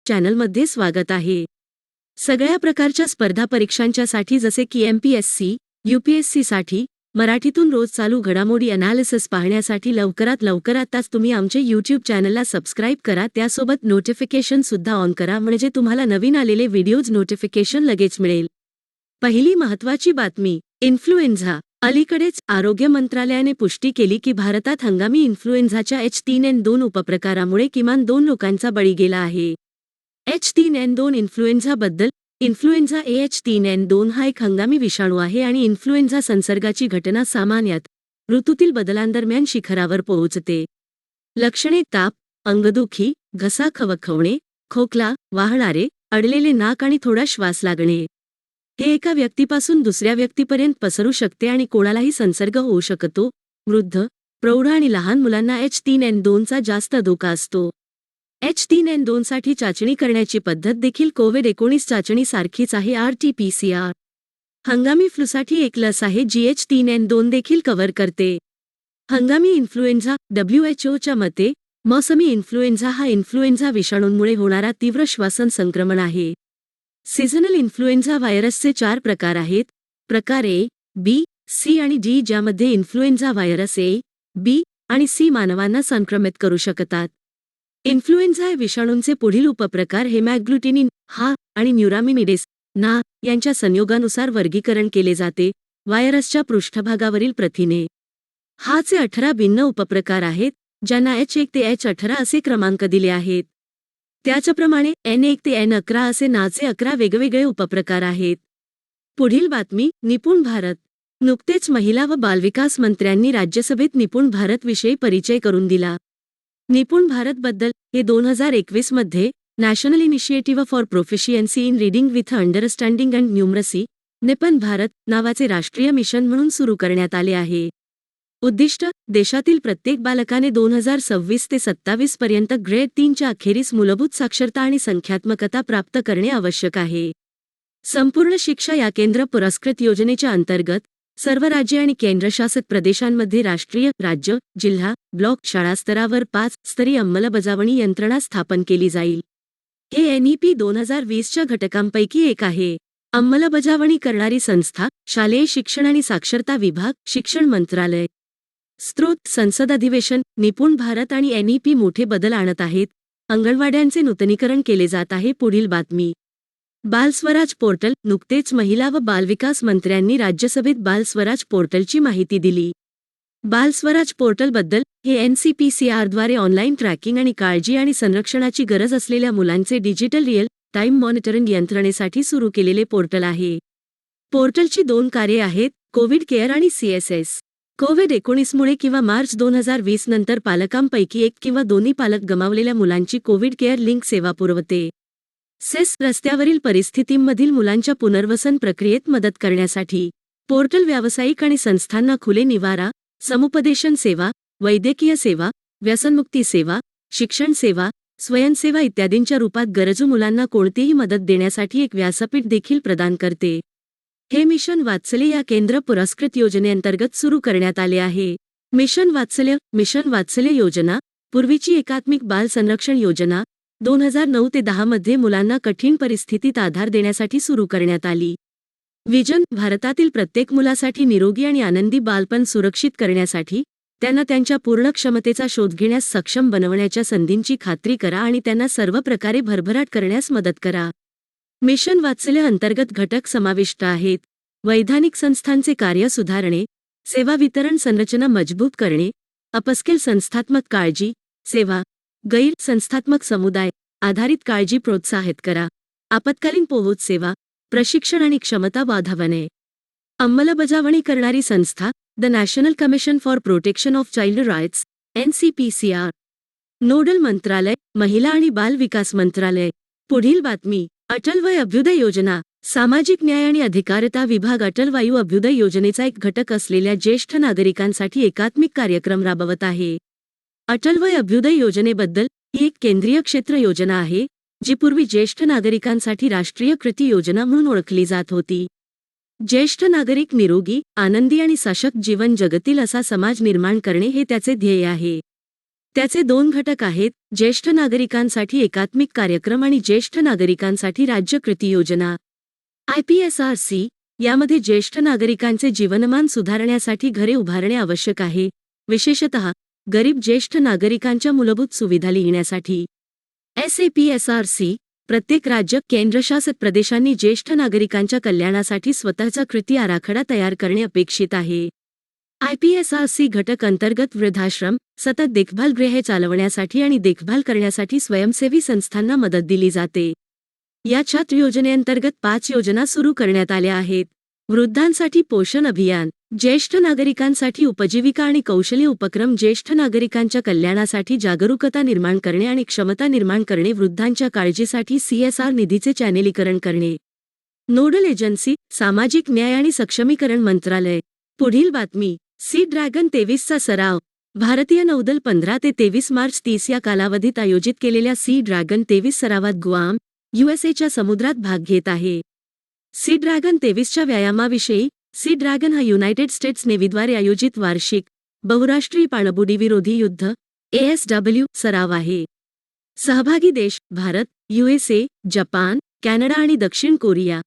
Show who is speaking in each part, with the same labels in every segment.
Speaker 1: चॅनलमध्ये स्वागत आहे। सगळ्या प्रकारच्या स्पर्धा परीक्षांच्यासाठी जसे की एमपीएससी, यूपीएससी साठी मराठीतून रोज चालू घडामोडी अनालिसिस पाहण्यासाठी लवकरात लवकर आताच तुम्ही आमचे यूट्यूब चॅनलला सबस्क्राइब करा, त्यासोबत नोटिफिकेशन सुद्धा ऑन करा, म्हणजे तुम्हाला नवीन आलेले व्हिडिओज नोटिफिकेशन लगेच मिळेल। पहिली महत्त्वाची बातमी, इन्फ्लुएन्झा। अलीकडेच आरोग्य मंत्रालयाने पुष्टी केली की भारतात हंगामी इन्फ्लुएन्झाच्या H3N2 उपप्रकारामुळे किमान 2 लोकांचा बळी गेला आहे। H3N2 इन्फ्लुएन्झाबद्दल, इन्फ्लुएन्झा A H3N2 हा एक हंगामी विषाणू आहे आणि इन्फ्लुएन्झा संसर्गाची घटना सामान्यत ऋतूतील बदलांदरम्यान शिखरावर पोहोचते। लक्षणे: ताप, अंगदुखी, घसा खवखवणे, खोकला, वाहणारे, अडलेले नाक आणि थोडा श्वास लागणे। हे एका व्यक्तीपासून दुसऱ्या व्यक्तीपर्यंत पसरू शकते आणि कोणालाही संसर्ग होऊ शकतो। वृद्ध, प्रौढ आणि लहान मुलांना H3N2 चा जास्त धोका असतो। H3N2 साठी चाचणी करण्याची पद्धत देखील कोविड-19 चाचणी सारखीच आहे, RT-PCR। हंगामी फ्लूसाठी एक लस आहे जी H3N2 देखील कव्हर करते। हंगामी इन्फ्लुएन्झा, WHOच्या मते, मौसमी इन्फ्लुएन्झा हा इन्फ्लुएन्झा विषाणूंमुळे होणारा तीव्र श्वसन संक्रमण आहे। सीझनल इन्फ्लुएन्झा व्हायरसचे 4 प्रकार आहेत: प्रकार ए, बी, सी आणि डी, ज्यामध्ये इन्फ्लुएन्झा व्हायरस ए, बी आणि सी मानवांना संक्रमित करू शकतात। इन्फ्लुएन्झा विषाणूंचे पुढील उपप्रकार हेमॅग्लुटिनिन हा आणि न्युरामिनिडेस ना यांच्या संयोगानुसार वर्गीकरण केले जाते। व्हायरसच्या पृष्ठभागावरील प्रथिने हाचे 18 भिन्न उपप्रकार आहेत, ज्यांना H1 ते H18 असे क्रमांक दिले आहेत। त्याचप्रमाणे N1 ते N11 असे नाचे 11 वेगवेगळे उपप्रकार आहेत। पुढील बातमी, निपुण भारत। नुकतेच महिला व बालविकास मंत्र्यांनी राज्यसभेत निपुण भारत विषयी परिचय करून दिला। निपुण भारत बद्दल हे 2021 मध्ये national initiative for proficiency in reading with understanding and numeracy निपुण भारत नावाचे राष्ट्रीय मिशन म्हणून सुरू करण्यात आले आहे। उद्दिष्ट: देशातील प्रत्येक बालकाने 2026 ते 27 पर्यंत ग्रेड 3 च्या अखेरीस मूलभूत साक्षरता आणि संख्यात्मकता प्राप्त करणे आवश्यक आहे। संपूर्ण शिक्षा या केंद्र पुरस्कृत योजनेच्या अंतर्गत सर्व राज्ये आणि केंद्रशासित प्रदेशांमध्ये राष्ट्रीय, राज्य, जिल्हा, ब्लॉक, शाळा स्तरावर 5 स्तरीय अंमलबजावणी यंत्रणा स्थापन केली जाईल। हे NEP 2020 च्या घटकांपैकी एक आहे। अंमलबजावणी करणारी संस्था: शालेय शिक्षण आणि साक्षरता विभाग, शिक्षण मंत्रालय। स्रोत: संसद अधिवेशन। निपुण भारत आणि NEP मोठे बदल आणत आहेत। अंगणवाड्यांचे नूतनीकरण केले जात आहे। पुढील बातमी, बाल स्वराज पोर्टल। नुकतेच महिला व बालविकास मंत्र्यांनी राज्यसभेत बाल स्वराज पोर्टलची माहिती दिली। बाल स्वराज पोर्टलबद्दल, हे NCPCRद्वारे ऑनलाईन ट्रॅकिंग आणि काळजी आणि संरक्षणाची गरज असलेल्या मुलांचे डिजिटल रिअल टाइम मॉनिटरिंग यंत्रणेसाठी सुरू केलेले पोर्टल आहे। पोर्टलची 2 कार्ये आहेत: कोविड केअर आणि CSS। कोविड-19 मुळे किंवा मार्च 2020 नंतर पालकांपैकी एक किंवा दोन्ही पालक गमावलेल्या मुलांची कोविड केअर लिंक सेवा पुरवते। सेस रस्त्यावरील परिस्थितींमधील मुलांच्या पुनर्वसन प्रक्रियेत मदत करण्यासाठी पोर्टल व्यावसायिक आणि संस्थांना खुले निवारा, समुपदेशन सेवा, वैद्यकीय सेवा, व्यसनमुक्ती सेवा, शिक्षण सेवा, स्वयंसेवा इत्यादींच्या रूपात गरजू मुलांना कोणतीही मदत देण्यासाठी एक व्यासपीठ देखील प्रदान करते। हे मिशन वात्सल्य या केंद्र पुरस्कृत योजनेअंतर्गत सुरू करण्यात आले आहे। मिशन वात्सल्य योजना, पूर्वीची एकात्मिक बाल संरक्षण योजना, 2009 ते 10 मध्ये मुलांना कठीण परिस्थितीत आधार देण्यासाठी सुरू करण्यात आली। विजन: भारतातील प्रत्येक मुलासाठी निरोगी आणि आनंदी बालपण सुरक्षित करण्यासाठी त्यांना त्यांच्या पूर्ण क्षमतेचा शोध घेण्यास सक्षम बनवण्याच्या संधींची खात्री करा आणि त्यांना सर्व प्रकारे भरभराट करण्यास मदत करा। मिशन वात्सल्य अंतर्गत घटक समाविष्ट आहेत: वैधानिक संस्थांचे कार्य सुधारणे, सेवा वितरण संरचना मजबूत करणे, अपस्केल संस्थात्मक काळजी, सेवा, गैर-संस्थात्मक समुदाय आधारित काळजी प्रोत्साहित करा, आपत्कालीन पोहोच सेवा, प्रशिक्षण आणि क्षमता वाढवणे। अंमलबजावणी करणारी संस्था: the national commission for protection of child rights, NCPCR। Nodal मंत्रालय: महिला आणि बाल विकास मंत्रालय। पुढील बातमी, अटल वय अभ्युदय योजना। सामाजिक न्याय आणि अधिकारिता विभाग अटल वायू अभ्युदय योजनेचा एक घटक असलेल्या ज्येष्ठ नागरिकांसाठी एकात्मिक कार्यक्रम राबवत आहे। अटल वय अभ्युदय योजनेबद्दल, ही एक केंद्रीय क्षेत्र योजना आहे, जी पूर्वी ज्येष्ठ नागरिकांसाठी राष्ट्रीय कृती योजना म्हणून ओळखली जात होती। ज्येष्ठ नागरिक निरोगी, आनंदी आणि सशक्त जीवन जगतील असा समाज निर्माण करणे हे त्याचे ध्येय आहे। त्याचे 2 घटक आहेत, ज्येष्ठ नागरिकांसाठी एकात्मिक कार्यक्रम आणि ज्येष्ठ नागरिकांसाठी राज्य कृती योजना. IPSRC यामध्ये ज्येष्ठ नागरिकांचे जीवनमान सुधारण्यासाठी घरे उभारणे आवश्यक आहे, विशेषतः गरीब ज्येष्ठ नागरिकांच्या मूलभूत सुविधा लिहिण्यासाठी. SAPSRC प्रत्येक राज्य केंद्रशासित प्रदेशांनी ज्येष्ठ नागरिकांच्या कल्याणासाठी स्वतःचा कृती आराखडा तयार करणे अपेक्षित आहे. IPSRC घटक अंतर्गत वृद्धाश्रम, सतत देखभाल गृहे चालवण्यासाठी आणि देखभाल करण्यासाठी स्वयंसेवी संस्थांना मदत दिली जाते. या छात्र योजनेअंतर्गत 5 योजना सुरू करण्यात आल्या आहेत. वृद्धांसाठी पोषण अभियान, ज्येष्ठ नागरिकांसाठी उपजीविका आणि कौशल्य उपक्रम, ज्येष्ठ नागरिकांच्या कल्याणासाठी जागरूकता निर्माण करणे आणि क्षमता निर्माण करणे, वृद्धांच्या काळजीसाठी CSR निधीचे चॅनेलीकरण करणे. नोडल एजन्सी, सामाजिक न्याय आणि सक्षमीकरण मंत्रालय. पुढील बातमी. सी ड्रॅगन 23चा सराव. भारतीय नौदल 15 ते 23 मार्च 30 या कालावधीत आयोजित केलेल्या सी ड्रॅगन 23 सरावात गुआम, USAच्या समुद्रात भाग घेत आहे. सी ड्रॅगन 23च्या व्यायामाविषयी. सी ड्रॅगन हा युनायटेड स्टेट्स नेव्हीद्वारे आयोजित वार्षिक बहुराष्ट्रीय पाणबुडीविरोधी युद्ध ASW सराव आहे. सहभागी देश भारत, USA, जपान, कॅनडा आणि दक्षिण कोरिया.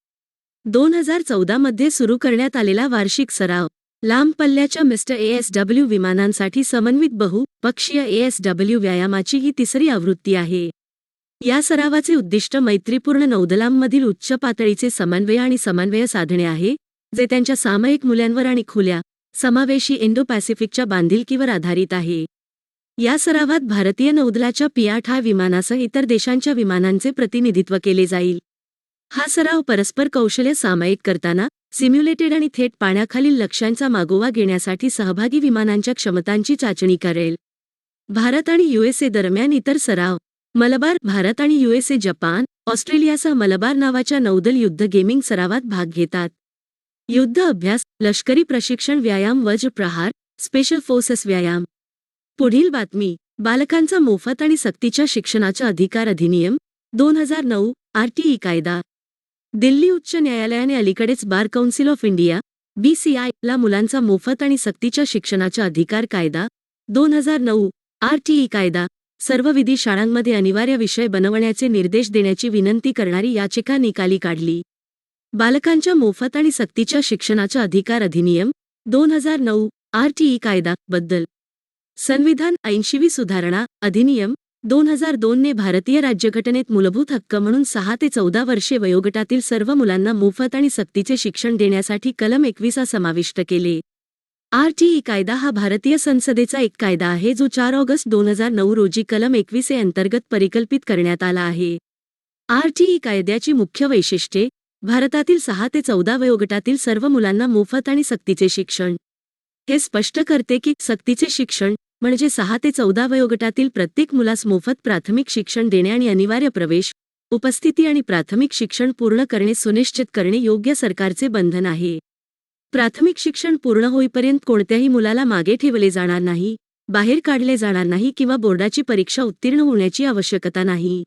Speaker 1: 2014 मध्ये सुरू करण्यात आलेला वार्षिक सराव लांब पल्ल्याच्या मिस्टर ASW विमानांसाठी समन्वित बहु-पक्षीय ASW व्यायामाची ही तिसरी आवृत्ती आहे. या सरावाचे उद्दिष्ट मैत्रीपूर्ण नौदलांमधील उच्च पातळीचे समन्वय आणि समन्वय साधणे आहे, जे त्यांच्या सामायिक मूल्यांवर आणि खुल्या, समावेशी इंडो-पॅसिफिकच्या बांधिलकीवर आधारित आहे. या सरावात भारतीय नौदलाच्या P-8 विमानासह इतर देशांच्या विमानांचे प्रतिनिधित्व केले जाईल. हा सराव परस्पर कौशल्य सामायिक करताना सिम्युलेटेड आणि थेट पाण्याखालील लक्ष्यांचा मागोवा घेण्यासाठी सहभागी विमानांच्या क्षमतांची चाचणी करेल. भारत आणि USA दरम्यान इतर सराव. मलबार. भारत आणि USA जपान, ऑस्ट्रेलियासह मलबार नावाच्या नौदल युद्ध गेमिंग सरावात भाग घेतात. युद्ध अभ्यास, लष्करी प्रशिक्षण व्यायाम, वज्र प्रहार, स्पेशल फोर्सेस व्यायाम. पुढील बातमी. बालकांचा मोफत आणि सक्तीच्या शिक्षणाचा अधिकार अधिनियम 2009 RTE कायदा. दिल्ली उच्च न्यायालयाने अलीकडेच bar council of India BCI ला मुलांचा मोफत आणि सक्तीच्या शिक्षणाचा अधिकार कायदा 2009 RTE कायदा सर्व विधी शाळांमध्ये अनिवार्य विषय बनवण्याचे निर्देश देण्याची विनंती करणारी याचिका निकाली काढली. बालकांच्या मोफत आणि सक्तीच्या शिक्षणाचा अधिकार अधिनियम 2009 RTE कायदा बद्दल. संविधान 80वी सुधारणा अधिनियम 2002 ने भारतीय राज्यघटनेत मूलभूत हक्क म्हणून 6 ते 14 वर्षे वयोगटातील सर्व मुलांना मोफत आणि सक्तीचे शिक्षण देण्यासाठी कलम 21 समाविष्ट केले. RTE कायदा हा भारतीय संसदेचा एक कायदा आहे जो 4 ऑगस्ट 2009 रोजी कलम 21 अंतर्गत परिकल्पित करण्यात आला आहे. RTE कायद्याची मुख्य वैशिष्ट्ये. भारतातील 6 ते 14 वयोगटातील सर्व मुलांना मोफत आणि सक्तीचे शिक्षण. हे स्पष्ट करते की सक्तीचे शिक्षण म्हणजे 6 ते 14 वयोगटातील प्रत्येक मुलास मोफत प्राथमिक शिक्षण देणे आणि अनिवार्य प्रवेश, उपस्थिती आणि प्राथमिक शिक्षण पूर्ण करणे सुनिश्चित करणे योग्य सरकारचे बंधन आहे. प्राथमिक शिक्षण पूर्ण होईपर्यंत कोणत्याही मुलाला मागे ठेवले जाणार नाही, बाहेर काढले जाणार नाही किंवा बोर्डाची परीक्षा उत्तीर्ण होण्याची आवश्यकता नाही.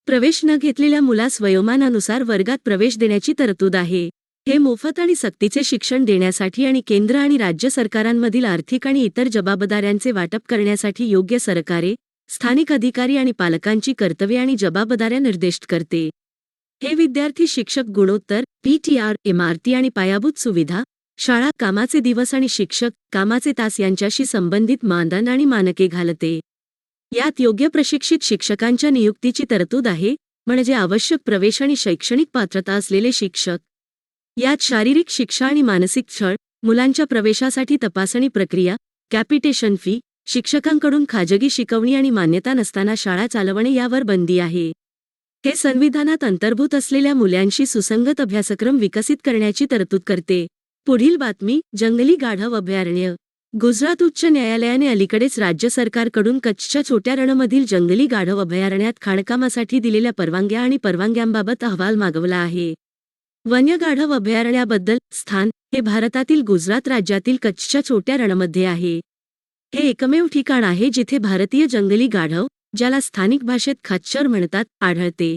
Speaker 1: प्रवेश न घेतलेल्या मुलास वयोमानानुसार वर्गात प्रवेश देण्याची तरतूद आहे. हे मोफत आणि सक्तीचे शिक्षण देण्यासाठी आणि केंद्र आणि राज्य सरकारांमधील आर्थिक आणि इतर जबाबदाऱ्यांचे वाटप करण्यासाठी योग्य सरकारे, स्थानिक अधिकारी आणि पालकांची कर्तव्ये आणि जबाबदाऱ्या निर्दिष्ट करते. हे विद्यार्थी शिक्षक गुणोत्तर, PTR, इमारती आणि पायाभूत सुविधा, शाळा, कामाचे दिवस आणि शिक्षक, कामाचे तास यांच्याशी संबंधित मानदंड आणि मानके घालते. यात योग्य प्रशिक्षित शिक्षकांच्या नियुक्तीची तरतूद आहे, म्हणजे आवश्यक प्रवेश आणि शैक्षणिक पात्रता असलेले शिक्षक. यात शारीरिक शिक्षा आणि मानसिक छळ, मुलांच्या प्रवेशासाठी तपासणी प्रक्रिया, कॅपिटेशन फी, शिक्षकांकडून खाजगी शिकवणी आणि मान्यता नसताना शाळा चालवणे यावर बंदी आहे. हे संविधानात अंतर्भूत असलेल्या मुलांशी सुसंगत अभ्यासक्रम विकसित करण्याची तरतूद करते. पुढील बातमी. जंगली गाढव अभयारण्य. गुजरात उच्च न्यायालयाने अलीकडेच राज्य सरकारकडून कच्छच्या छोट्या रणमधील जंगली गाढव अभयारण्यात खाणकामासाठी दिलेल्या परवानग्या आणि परवानग्यांबाबत अहवाल मागवला आहे. वन्य गाढव अभयारण्याबद्दल. स्थान हे भारतातील गुजरात राज्यातील कच्छच्या छोट्या रणमध्ये आहे. हे एकमेव ठिकाण आहे जिथे भारतीय जंगली गाढव, ज्याला स्थानिक भाषेत खच्चर म्हणतात, आढळते.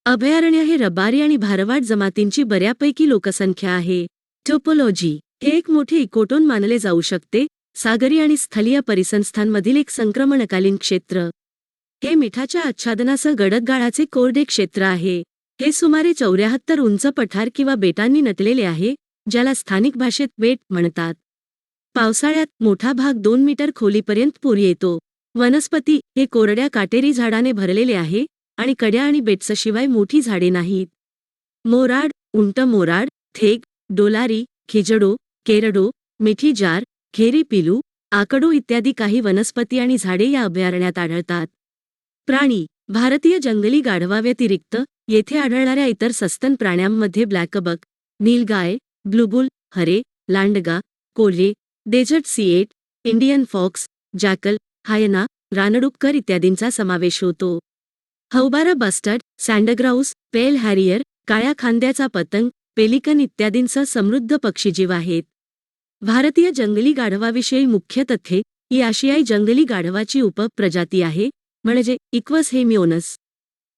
Speaker 1: अभयारण्य हे रबारी आणि भारवाड जमातींची बऱ्यापैकी लोकसंख्या आहे. टोपोलॉजी. हे एक मोठे इकोटोन मानले जाऊ शकते, सागरी आणि स्थलीय परिसंस्थांमधील एक संक्रमणकालीन क्षेत्र. हे मिठाच्या आच्छादनासह गडदगाळाचे कोरडे क्षेत्र आहे. हे सुमारे 74 उंच पठार किंवा बेटांनी नटलेले आहे, ज्याला स्थानिक भाषेत बेट म्हणतात. पावसाळ्यात मोठा भाग 2 मीटर खोलीपर्यंत पूर येतो. वनस्पती हे कोरड्या काटेरी झाडाने भरलेले आहे आणि कड्या आणि बेट्सशिवाय मोठी झाडे नाहीत. मोराड, उंट मोराड, थेग, डोलारी, खिजडो, केरडो, मिठी जार, खेरी पिलू, आकडो इत्यादी काही वनस्पती आणि झाडे या अभयारण्यात आढळतात. प्राणी. भारतीय जंगली गाढवाव्यतिरिक्त येथे आढळणाऱ्या इतर सस्तन प्राण्यांमध्ये ब्लॅकबक, नीलगाय, ब्लूबुल, हरे, लांडगा, कोल्हे, डेझर्ट सिएट, इंडियन फॉक्स, जॅकल, हायना, रानडुक्कर इत्यादींचा समावेश होतो. हौबारा बस्टर्ड, सँडग्राउस, पेल हॅरियर, काळ्या खांद्याचा पतंग, पेलिकन इत्यादींसह समृद्ध पक्षीजीव आहेत. भारतीय जंगली गाढवाविषयी मुख्य तथ्ये. ही आशियाई जंगली गाढवाची उपप्रजाती आहे, म्हणजे इक्वस हेमिओनस.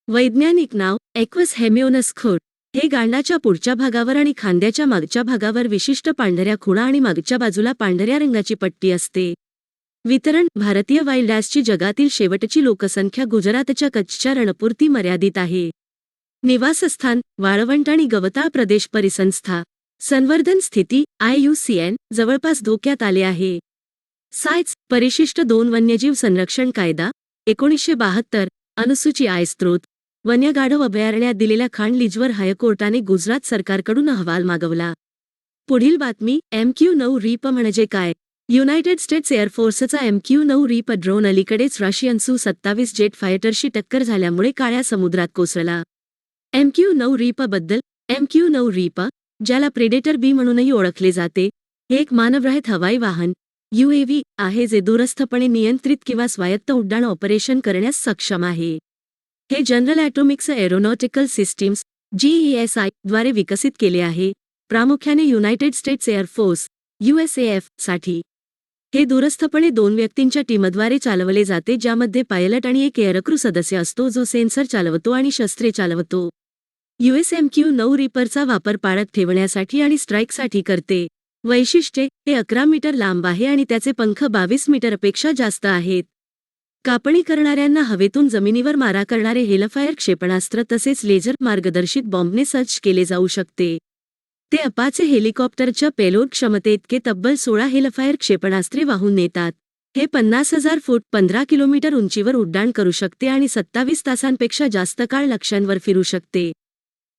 Speaker 1: वैज्ञानिक नाव इक्वस हेमिओनस खुर. हे गांडाच्या पुढच्या भागावर आणि खांद्याच्या मागच्या भागावर विशिष्ट पांढऱ्या खुणा आणि मागच्या बाजूला पांढऱ्या रंगाची पट्टी असते. वितरण. भारतीय वाईल्ड ॲसची जगातील शेवटची लोकसंख्या गुजरातच्या कच्छच्या रणपुरती मर्यादित आहे. निवासस्थान. वाळवंट आणि गवताळ प्रदेश परिसंस्था. संवर्धन स्थिती IUCN जवळपास धोक्यात आले आहे. सायट्स. परिशिष्ट 2 वन्यजीव संरक्षण कायदा 1972. अनुसूची आय. स्त्रोत. वन्य गाढव अभयारण्यात दिलेल्या खाण लीजवर हायकोर्टाने गुजरात सरकारकडून अहवाल मागवला. पुढील बातमी. MQ-9 रीप म्हणजे काय? युनायटेड स्टेट्स एअरफोर्सचा MQ-9 रीप ड्रोन अलीकडेच रशियन Su-27 जेट फायटरशी टक्कर झाल्यामुळे काळ्या समुद्रात कोसळला. MQ-9 रीपबद्दल. MQ-9 रीप, ज्याला प्रेडेटर बी म्हणूनही ओळखले जाते, हे एक मानवरहित हवाई वाहन UAV आहे जे दूरस्थपणे नियंत्रित किंवा स्वायत्त उड्डाण ऑपरेशन करण्यास सक्षम आहे. हे जनरल ॲटॉमिक्स एरोनॉटिकल सिस्टीम्स GESI द्वारे विकसित केले आहे, प्रामुख्याने युनायटेड स्टेट्स एअरफोर्स USAF साठी. हे दूरस्थपणे 2 व्यक्तींच्या टीमद्वारे चालवले जाते, ज्यामध्ये पायलट आणि एक एअरक्रू सदस्य असतो जो सेन्सर चालवतो आणि शस्त्रे चालवतो. US MQ-9 रीपरचा वापर पाळत ठेवण्यासाठी आणि स्ट्राईकसाठी करते. वैशिष्ट्ये. हे 11 मीटर लांब आहे आणि त्याचे पंख 22 मीटरपेक्षा जास्त आहेत. कापणी करणाऱ्यांना हवेतून जमिनीवर मारा करणारे हेलफायर क्षेपणास्त्र तसेच लेझर मार्गदर्शित बॉम्बने सज्ज केले जाऊ शकते. ते अपाचे हेलिकॉप्टरच्या पेलोड क्षमतेइतके तब्बल 16 हेलफायर क्षेपणास्त्रे वाहून नेतात. हे 50,000 फूट 15 किलोमीटर उंचीवर उड्डाण करू शकते आणि 27 तासांपेक्षा जास्त काळ लक्ष्यांवर फिरू शकते.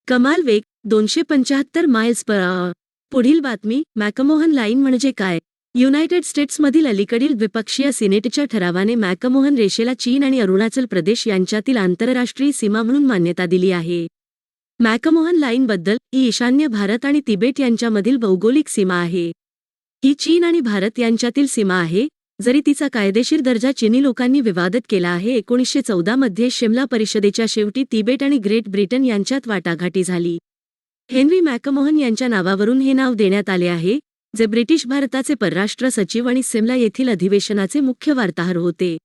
Speaker 1: कमाल वेग 275 माइल्स पर आवर. पुढील बातमी. मॅकमोहन लाईन म्हणजे काय? युनायटेड स्टेट्समधील अलीकडील द्विपक्षीय सिनेटच्या ठरावाने मॅकमोहन रेषेला चीन आणि अरुणाचल प्रदेश यांच्यातील आंतरराष्ट्रीय सीमा म्हणून मान्यता दिली आहे. मॅकमोहन लाईनबद्दल. ही ईशान्य भारत आणि तिबेट यांच्यामधील भौगोलिक सीमा आहे. ही चीन आणि भारत यांच्यातील सीमा आहे, जरी तिचा कायदेशीर दर्जा चिनी लोकांनी विवादित केला आहे. 1914 मध्ये शिमला परिषदेच्या शेवटी तिबेट आणि ग्रेट ब्रिटन यांच्यात वाटाघाटी झाली. हेनरी मॅकमोहन यांच्या नावावरून हे नाव देण्यात आले आहे, जे ब्रिटिश भारताचे परराष्ट्र सचिव आणि सिमला येथील अधिवेशनाचे मुख्य वार्ताहर होते.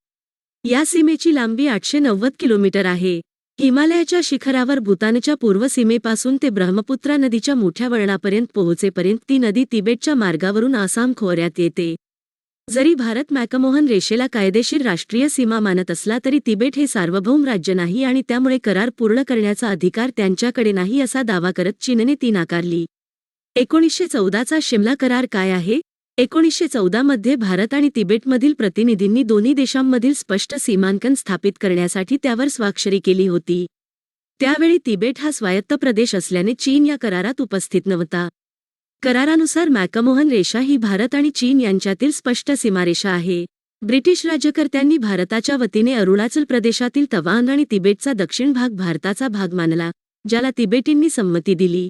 Speaker 1: या सीमेची लांबी 890 किलोमीटर आहे. हिमालयाच्या शिखरावर भूतानच्या पूर्व सीमेपासून ते ब्रह्मपुत्रा नदीच्या मोठ्या वळणापर्यंत पोहोचेपर्यंत ती नदी तिबेटच्या मार्गावरून आसाम खोऱ्यात येते. जरी भारत मॅकमोहन रेषेला कायदेशीर राष्ट्रीय सीमा मानत असला तरी तिबेट हे सार्वभौम राज्य नाही आणि त्यामुळे करार पूर्ण करण्याचा अधिकार त्यांच्याकडे नाही असा दावा करत चीनने ती नाकारली. 1914चा शिमला करार काय आहे? 1914 मध्ये भारत आणि तिबेटमधील प्रतिनिधींनी दोन्ही देशांमधील स्पष्ट सीमांकन स्थापित करण्यासाठी त्यावर स्वाक्षरी केली होती. त्यावेळी तिबेट हा स्वायत्त प्रदेश असल्याने चीन या करारात उपस्थित नव्हता. करारानुसार मॅकमोहन रेषा ही भारत आणि चीन यांच्यातील स्पष्ट सीमारेषा आहे. ब्रिटिश राज्यकर्त्यांनी भारताच्या वतीने अरुणाचल प्रदेशातील तवांग आणि तिबेटचा दक्षिण भाग भारताचा भाग मानला, ज्याला तिबेटींनी संमती दिली.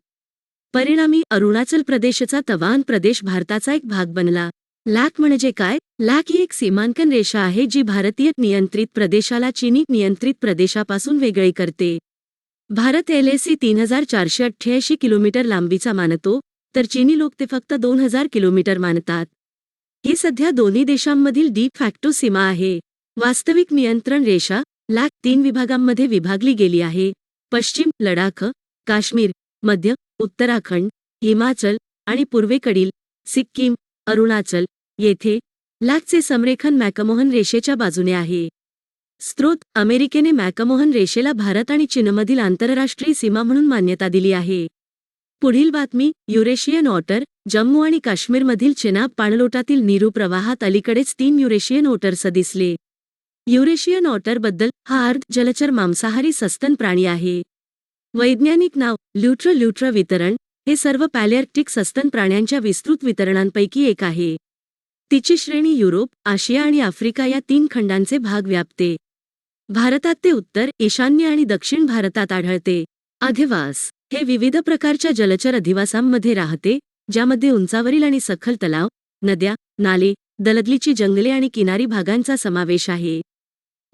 Speaker 1: परिणामी अरुणाचल प्रदेशचा तवांग प्रदेश भारताचा एक भाग बनला. लॅक म्हणजे काय? लॅक ही एक सीमांकन रेषा आहे जी भारतीय नियंत्रित प्रदेशाला चीनी नियंत्रित प्रदेशापासून वेगळे करते. भारत LAC 3488 किलोमीटर लांबीचा मानतो, तर चीनी लोक ते फक्त 2000 किलोमीटर मानतात. ही सध्या दोन्ही देशांमधील डी फॅक्टो सीमा आहे. वास्तविक नियंत्रण रेषा लॅक 3 विभागांमध्ये विभागली गेली आहे: पश्चिम लडाख, काश्मीर, मध्य उत्तराखंड, हिमाचल आणि पूर्वेकडील सिक्कीम, अरुणाचल. येथे लॅकचे संरेखन मॅकमोहन रेषेच्या बाजूने आहे. स्रोत: अमेरिकेने मॅकमोहन रेषेला भारत आणि चीनमधील आंतरराष्ट्रीय सीमा म्हणून मान्यता दिली आहे. पुढील बातमी: युरेशियन ऑटर. जम्मू आणि काश्मीरमधील चेनाब पाणलोटातील नीरू प्रवाहात अलीकडेच 3 युरेशियन ऑटर्स दिसले. युरेशियन ऑटरबद्दल: हा अर्ध जलचर मांसाहारी सस्तन प्राणी आहे. वैज्ञानिक नाव: ल्युट्र वितरण. हे सर्व पॅलिआर्क्टिक सस्तन प्राण्यांच्या विस्तृत वितरणांपैकी एक आहे. तिची श्रेणी युरोप, आशिया आणि आफ्रिका या 3 खंडांचे भाग व्यापते. भारतात ते उत्तर, ईशान्य आणि दक्षिण भारतात आढळते. अधिवास: हे विविध प्रकारच्या जलचर अधिवासांमध्ये राहते, ज्यामध्ये उंचावरील आणि सखल तलाव, नद्या, नाले, दलदलीची जंगले आणि किनारी भागांचा समावेश आहे.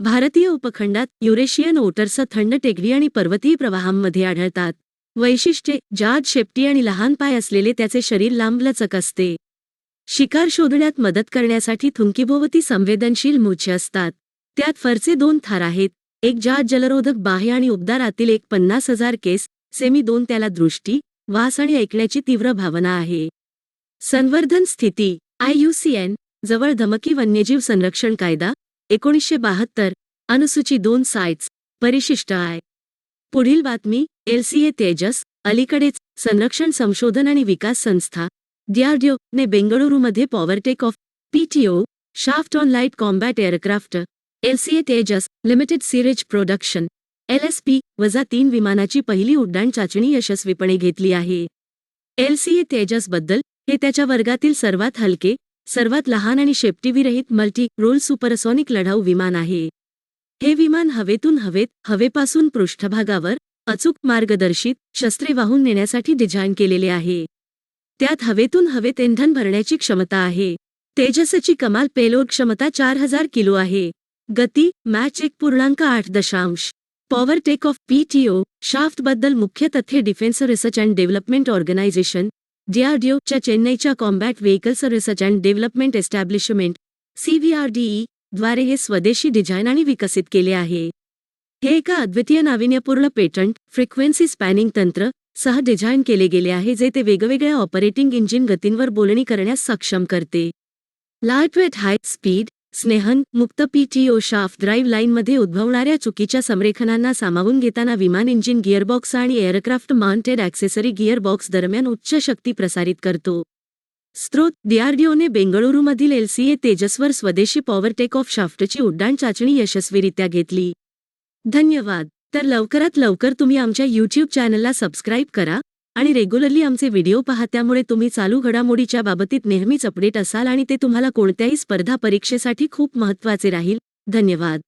Speaker 1: भारतीय उपखंडात युरेशियन ओटर्स थंड टेकडी आणि पर्वतीय प्रवाहांमध्ये आढळतात. वैशिष्ट्ये: जाड शेपटी आणि लहान पाय असलेले त्याचे शरीर लांबलचक असते. शिकार शोधण्यात मदत करण्यासाठी थुंकीभोवती संवेदनशील मूछे असतात. त्यात फरचे 2 थर आहेत, एक जाड जलरोधक बाह्य आणि उबदार आतील एक 50,000 केस. सेमी 2 त्याला दृष्टी, वास आणि ऐकण्याची तीव्र भावना आहे. संवर्धन स्थिती: IUCN जवळ धमकी वन्यजीव संरक्षण कायदा 1972 अनुसूची 2 साइट्स परिशिष्ट आहे. पुढील बातमी: LCA तेजस. अलीकडेच संरक्षण संशोधन आणि विकास संस्था DRDO ने बेंगळुरूमध्ये power take off PTO shaft on light combat aircraft LCA Tejas limited series production LSP-3 विमानाची पहिली उड्डाण चाचणी यशस्वीपणे घेतली आहे. LCA तेजसबद्दल: हे त्याच्या वर्गातील सर्वात हलके, सर्वात लहान आणि शेपटीविरहित मल्टी रोल सुपरसॉनिक लढाऊ विमान आहे. हे विमान हवेपासून पृष्ठभागावर अचूक मार्गदर्शित शस्त्रे वाहून नेण्यासाठी डिझाईन केलेले आहे. त्यात हवेत इंधन भरण्याची क्षमता आहे. तेजसची कमाल पेलोड क्षमता 4000 किलो आहे. गती mach 1.8. Power take off PTO शाफ्टबद्दल मुख्य तथ्ये: defence research and development organisation DRDO च्या चेन्नईच्या combat vehicles research and development establishment CVRDE द्वारे हे स्वदेशी डिझाईन आणि विकसित केले आहे. हे एका अद्वितीय नाविन्यपूर्ण पेटंट फ्रिक्वेन्सी स्पॅनिंग तंत्र सह डिझाईन केले गेले आहे, जे ते वेगवेगळ्या ऑपरेटिंग इंजिन गतींवर बोलणी करण्यास सक्षम करते. लाईटवेट हाय स्पीड स्नेहन मुक्त PTO शाफ्ट ड्राईव्ह लाईनमध्ये उद्भवणाऱ्या चुकीच्या संरेखनांना सामावून घेताना विमान इंजिन गिअरबॉक्स आणि एअरक्राफ्ट माउंटेड ॲक्सेसरी गिअरबॉक्स दरम्यान उच्च शक्ती प्रसारित करतो. स्रोत: DRDOने बेंगळुरूमधील LCA तेजसवर स्वदेशी पॉवर टेक ऑफ शाफ्टची उड्डाण चाचणी यशस्वीरित्या घेतली. धन्यवाद. तर लवकरात लवकर तुम्ही आमच्या YouTube चॅनलला सबस्क्राईब करा आणि रेग्युलरली आमचे व्हिडिओ पहा, त्यामुळे तुम्ही चालू घडामोडीच्या बाबतीत नेहमीच अपडेट असाल आणि ते तुम्हाला कोणत्याही स्पर्धा परीक्षेसाठी खूप महत्त्वाचे राहील. धन्यवाद.